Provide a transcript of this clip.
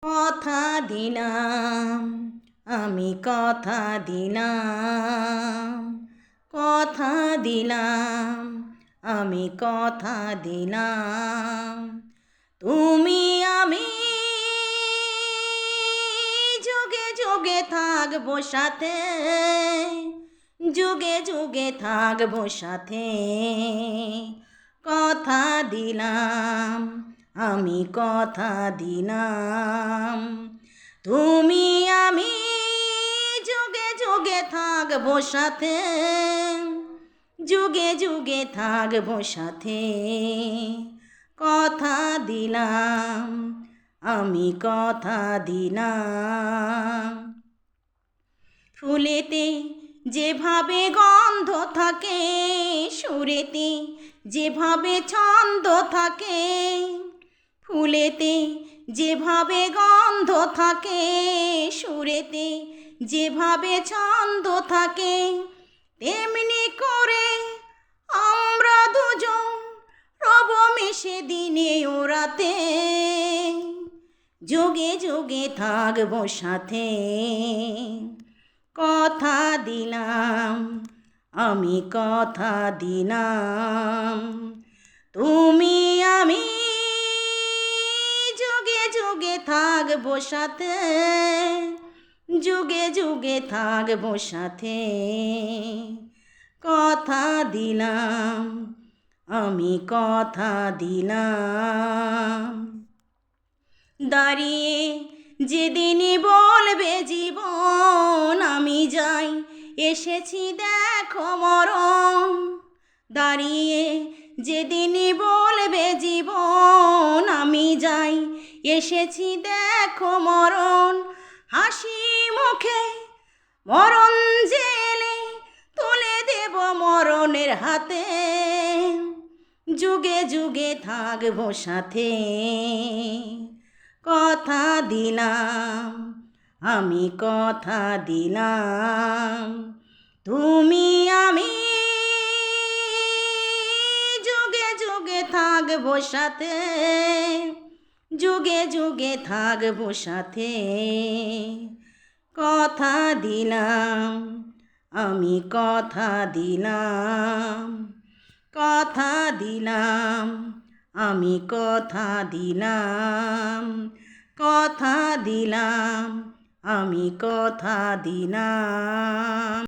কথা দিলাম, আমি কথা দিলাম, কথা দিলাম, আমি কথা দিলাম। তুমি আমি যুগে যুগে থাকবো সাথে, যুগে যুগে থাকবো সাথে। কথা দিলাম, আমি কথা দিলাম। তুমি আমি যুগে যুগে থাকবো সাথে, যুগে যুগে থাকবো সাথে। কথা দিলাম, আমি কথা দিলাম। ফুলেতে যেভাবে গন্ধ থাকে, সুরেতে যেভাবে ছন্দ থাকে। ফুলেতে যেভাবে গন্ধ থাকে, সুরেতে যেভাবে ছন্দ থাকে। তেমনি করে আমরা দুজন রব মিশে দিনে ও রাতে, যুগে যুগে থাকবো সাথে। কথা দিলাম, আমি কথা দিলাম। তুমি আমি যুগে যুগে থাকবো সাথে, যুগে যুগে থাকবো সাথে। কথা দিলাম, আমি কথা দিলাম। দাঁড়িয়ে যেদিনই বলবে জীবন আমি যাই, এসেছি দেখো মরণ। দাঁড়িয়ে যেদিনই বলবে জীবন আমি যাই, এসেছি দেখো মরণ। হাসি মুখে মরণ জেলে তুলে দেব মরণের হাতে, যুগে যুগে থাকবো সাথে। কথা দিলাম, আমি কথা দিলাম। তুমি আমি যুগে যুগে থাকবো সাথে, যুগে যুগে থাকবো সাথে। কথা দিলাম, আমি কথা দিলাম। কথা দিলাম, আমি কথা দিলাম। কথা দিলাম, আমি কথা দিলাম।